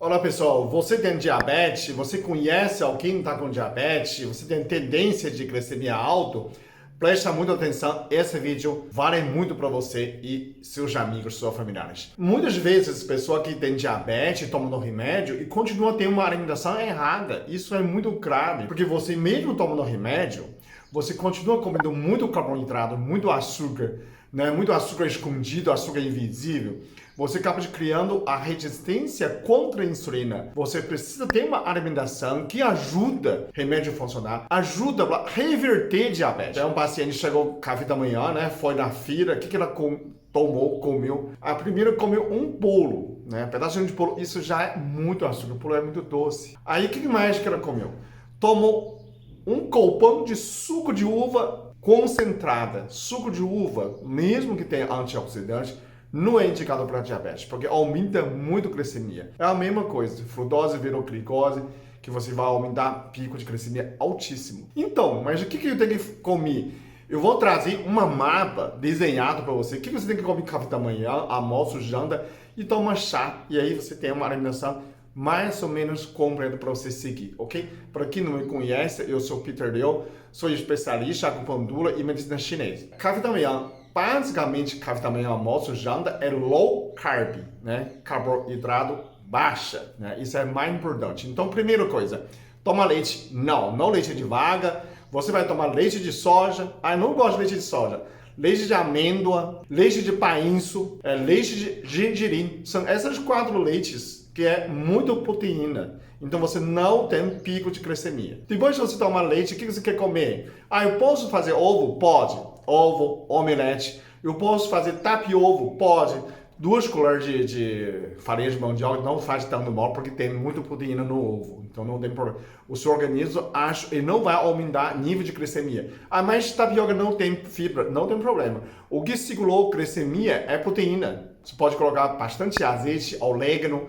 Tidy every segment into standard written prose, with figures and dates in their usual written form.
Olá pessoal, você tem diabetes? Você conhece alguém que está com diabetes? Você tem tendência de glicemia alta? Presta muita atenção, esse vídeo vale muito para você e seus amigos, seus familiares. Muitas vezes, pessoa que tem diabetes tomando remédio e continua tendo uma alimentação errada. Isso é muito grave, porque você mesmo tomando remédio, você continua comendo muito carboidrato, muito açúcar, né? Muito açúcar escondido, açúcar invisível. Você acaba criando a resistência contra a insulina. Você precisa ter uma alimentação que ajuda o remédio a funcionar, ajuda a reverter diabetes. Um paciente chegou café da manhã, né? Foi na feira, o que ela comeu? A primeira comeu um bolo, né? Um pedacinho de bolo, isso já é muito açúcar, o bolo é muito doce. Aí o que mais que ela comeu? Tomou um copão de suco de uva concentrada. Suco de uva, mesmo que tenha antioxidante, não é indicado para diabetes, porque aumenta muito a glicemia. É a mesma coisa, frutose virou glicose, que você vai aumentar pico de glicemia altíssimo. Então, mas o que eu tenho que comer? Eu vou trazer uma mapa desenhada para você. O que você tem que comer café da manhã, almoço, janta e tomar chá. E aí você tem uma alimentação mais ou menos completa para você seguir, ok? Para quem não me conhece, eu sou Peter Liu, sou especialista em acupuntura e medicina chinesa. Café da manhã, basicamente, café da manhã, almoço, janta é low carb, né? Carboidrato baixa, né? Isso é mais importante. Então, primeira coisa, toma leite. Não leite de vaca. Você vai tomar leite de soja. Ah, eu não gosto de leite de soja. Leite de amêndoa, leite de painço, leite de gergelim. São essas 4 leites que é muito proteína. Então você não tem pico de glicemia. Depois de você tomar leite, o que você quer comer? Ah, eu posso fazer ovo? Pode. Ovo, omelete. Eu posso fazer tapiovo? Pode. 2 colheres de farinha de mandioca não faz tanto mal porque tem muita proteína no ovo. Então não tem problema. O seu organismo acha e não vai aumentar nível de glicemia. Ah, mas tapioca não tem fibra. Não tem problema. O que segurou a glicemia é proteína. Você pode colocar bastante azeite, orégano,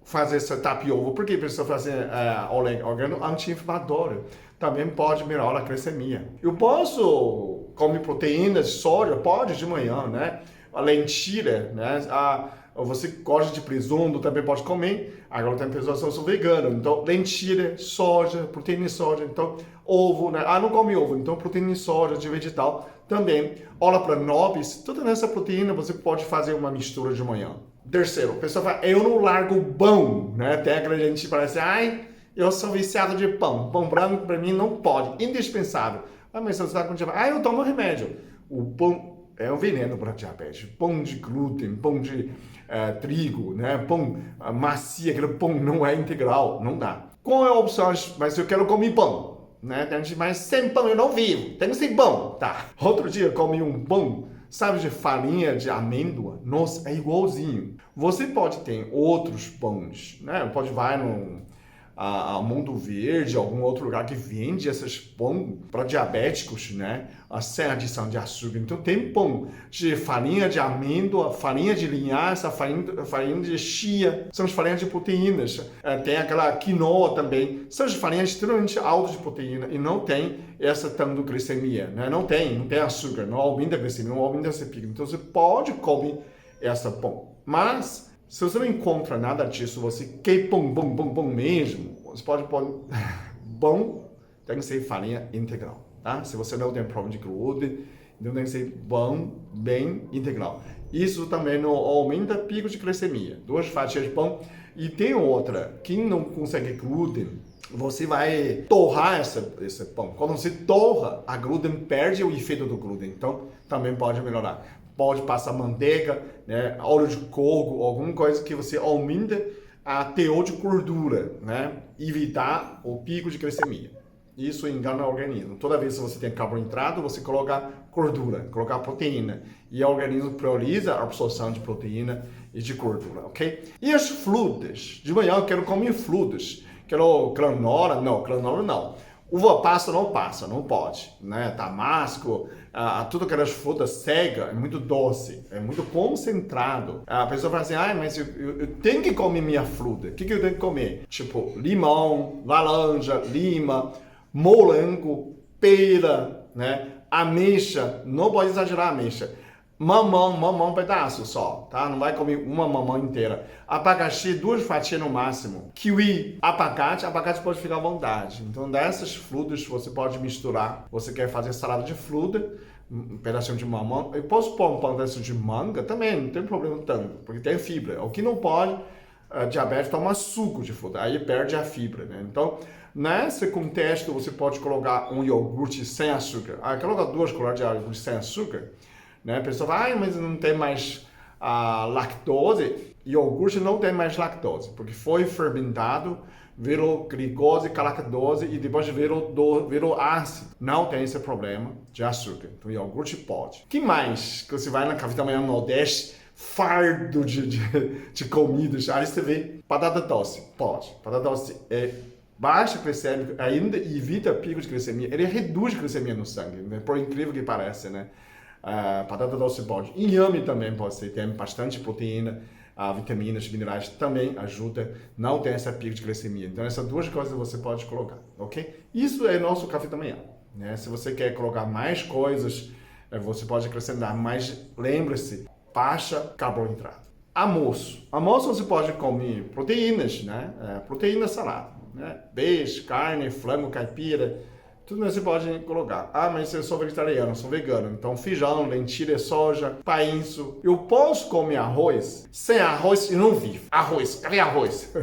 fazer essa tapioca. Por que precisa fazer orégano anti-inflamatório? Também pode melhorar a glicemia. Eu posso comer proteínas de soja? Pode de manhã, né? A lentilha, né? Você gosta de presunto, também pode comer. Agora tem pessoas que são veganas. Então, lentilha, soja, proteína de soja. Então, ovo, né? Ah, não come ovo. Então, proteína de soja, de vegetal também. Olha para nobres. Toda essa proteína você pode fazer uma mistura de manhã. Terceiro, a pessoa fala, eu não largo pão, né? Tem aquela gente que parece, ai, eu sou viciado de pão. Pão branco para mim não pode, indispensável. Ah, mas você está com diabetes? Ah, eu tomo remédio. O pão é um veneno para diabetes. Pão de glúten, pão de trigo, né? Pão macia, aquele pão não é integral, não dá. Qual é a opção? Mas eu quero comer pão, né? Mas sem pão eu não vivo, tem que ser pão, tá? Outro dia eu comi um pão, sabe, de farinha de amêndoa? Nossa, é igualzinho. Você pode ter outros pães, né? Pode vai a Mundo Verde, algum outro lugar que vende esses pão para diabéticos, né? Sem adição de açúcar. Então tem pão de farinha de amêndoa, farinha de linhaça, farinha de chia, são as farinhas de proteínas. Tem aquela quinoa também, são as farinhas extremamente altas de proteína e não tem essa tanto glicemia, né? Não tem açúcar, não aumenta a glicemia, não aumenta esse pico. Então você pode comer essa pão, mas se você não encontra nada disso, você quer pão mesmo, você pode pôr pão, tem que ser farinha integral, tá? Se você não tem problema de glúten, então tem que ser pão bem integral. Isso também não aumenta pico de glicemia. 2 fatias de pão. E tem outra, quem não consegue glúten, você vai torrar esse pão. Quando você torra, a glúten perde o efeito do glúten, então também pode melhorar. Pode passar manteiga, né, óleo de coco, alguma coisa que você aumenta a teor de gordura, né, evitar o pico de glicemia. Isso engana o organismo. Toda vez que você tem carboidrato, você coloca gordura, coloca proteína. E o organismo prioriza a absorção de proteína e de gordura, ok? E as frutas? De manhã eu quero comer frutas. Quero granola? Não, granola não. Uva passa, não pode, né? Damasco, tudo aquelas frutas cegas, é muito doce, é muito concentrado. A pessoa fala assim, mas eu tenho que comer minha fruta. O que eu tenho que comer? Tipo, limão, laranja, lima, morango, pera, né? Ameixa, não pode exagerar a ameixa. Mamão um pedaço só, tá? Não vai comer uma mamão inteira. Abacaxi, 2 fatias no máximo. Kiwi, abacate pode ficar à vontade. Então, dessas frutas você pode misturar. Você quer fazer salada de fruta, um pedacinho de mamão. Eu posso pôr um pedacinho de manga também, não tem problema tanto, porque tem fibra. O que não pode, diabetes toma suco de fruta, aí perde a fibra, né? Então, nesse contexto, você pode colocar um iogurte sem açúcar. Coloca 2 colheres de iogurte sem açúcar. Né? A pessoa fala, mas não tem mais lactose. Iogurte não tem mais lactose, porque foi fermentado, virou glicose, galactose e depois virou ácido. Não tem esse problema de açúcar. Então, iogurte pode. O que mais que você vai na café da manhã no Nordeste, fardo de comidas? Aí você vê batata doce. Pode. Batata doce é baixa glicêmica, ainda evita pico de glicemia. Ele reduz a glicemia no sangue, né? Por incrível que pareça, né? Batata doce pode. Inhame também pode ser, tem bastante proteína, vitaminas, minerais, também ajuda, não tem essa pico de glicemia. Então essas 2 coisas você pode colocar, ok? Isso é nosso café da manhã, né? Se você quer colocar mais coisas, você pode acrescentar, mas lembre-se, baixa carboidrato. Almoço você pode comer proteínas, né? Proteína salada, né? Peixe, carne, frango, caipira, tudo isso você pode colocar. Mas eu sou vegetariano, sou vegano. Então, feijão, lentilha, soja, painço. Eu posso comer arroz? Sem arroz, eu não vivo. Arroz, cadê arroz?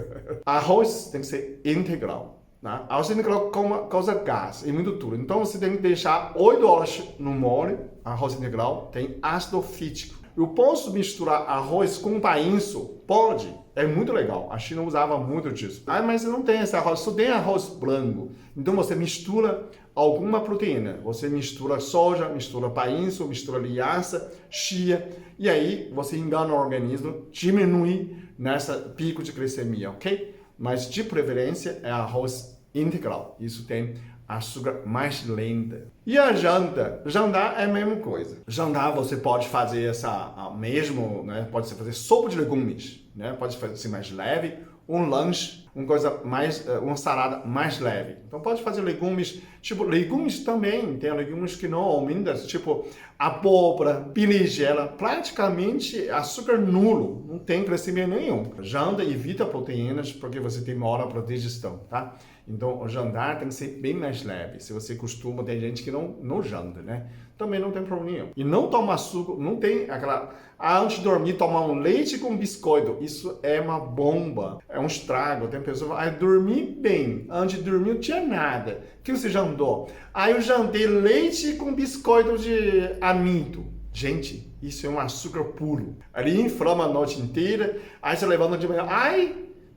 Arroz tem que ser integral. Né? Arroz integral causa gás, é muito duro. Então, você tem que deixar 8 horas no molho. Arroz integral tem ácido fítico. Eu posso misturar arroz com painço? Pode. É muito legal. A China usava muito disso. Mas não tem esse arroz, só tem arroz branco. Então você mistura alguma proteína. Você mistura soja, mistura painço, mistura linhaça, chia. E aí você engana o organismo, diminui nessa pico de glicemia, ok? Mas de preferência é arroz integral. Isso tem açúcar mais lenta. E a janta? Jantar é a mesma coisa. Jantar você pode fazer né? Pode fazer sopa de legumes, né? Pode fazer mais leve, um lanche, uma salada mais leve. Então pode fazer legumes, tipo legumes também, tem legumes que não aumentam, tipo abóbora, berinjela, praticamente açúcar nulo, não tem crescimento nenhum. Janta evita proteínas porque você demora para digestão, tá? Então, o jantar tem que ser bem mais leve. Se você costuma, tem gente que não janta, né? Também não tem problema nenhum. E não toma suco, não tem aquela... antes de dormir, tomar um leite com biscoito. Isso é uma bomba. É um estrago. Tem pessoa que fala, dormi bem. Antes de dormir, não tinha nada. O que você jantou? Eu jantei leite com biscoito de amido. Gente, isso é um açúcar puro. Ali inflama a noite inteira. Aí você levanta de manhã,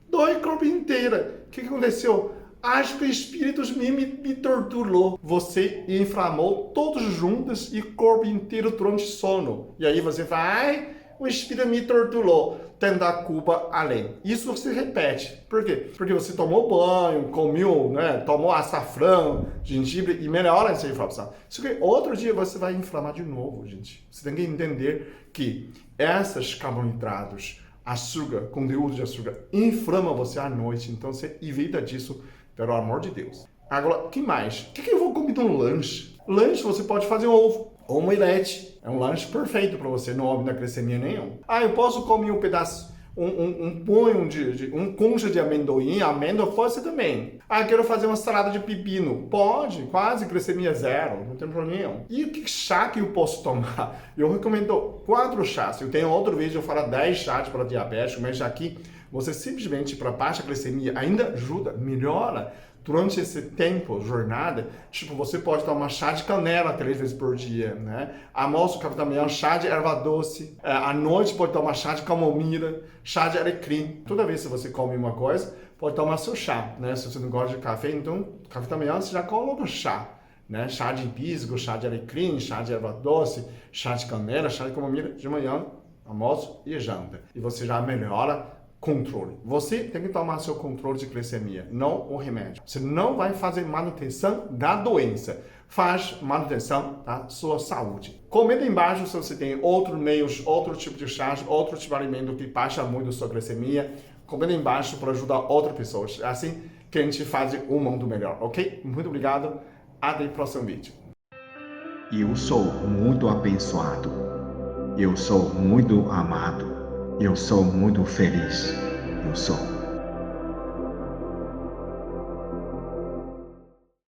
dói o corpo inteiro. O que aconteceu? Acho que o espírito me torturou. Você inflamou todos juntos e o corpo inteiro durante sono. E aí você fala, o espírito me torturou. Tem da culpa além. Isso você repete. Por quê? Porque você tomou banho, comeu, né? Tomou açafrão, gengibre e melhora essa inflamação. Só que outro dia você vai inflamar de novo, gente. Você tem que entender que esses carboidratos, açúcar, conteúdo de açúcar, inflama você à noite. Então você evita disso. Pelo amor de Deus. Agora, o que mais? O que eu vou comer no lanche? Lanche você pode fazer ovo ou omelete. É um lanche perfeito para você, não aumenta glicemia nenhum. Eu posso comer um pedaço, um punho um concha de amendoim, amêndoa pode ser também. Quero fazer uma salada de pepino. Pode, quase glicemia zero, não tem problema nenhum. E que chá que eu posso tomar? Eu recomendo 4 chás. Eu tenho outro vídeo, eu falo 10 chás para diabético, mas aqui você simplesmente para baixa glicemia ainda ajuda, melhora durante esse tempo, jornada. Tipo, você pode tomar chá de canela 3 vezes por dia, né? Almoço, café da manhã, chá de erva doce. À noite pode tomar chá de camomila, chá de alecrim. Toda vez que você come uma coisa, pode tomar seu chá, né? Se você não gosta de café, então café da manhã você já coloca chá, né? Chá de hibisco, chá de alecrim, chá de erva doce, chá de canela, chá de camomila de manhã, almoço e janta. E você já melhora controle. Você tem que tomar seu controle de glicemia, não o remédio. Você não vai fazer manutenção da doença, faz manutenção da sua saúde. Comenta embaixo se você tem outros meios, outro tipo de chá, outro tipo de alimento que baixa muito a sua glicemia. Comenta embaixo para ajudar outras pessoas. É assim que a gente faz um mundo melhor, ok? Muito obrigado. Até o próximo vídeo. Eu sou muito abençoado. Eu sou muito amado. Eu sou muito feliz. Eu sou.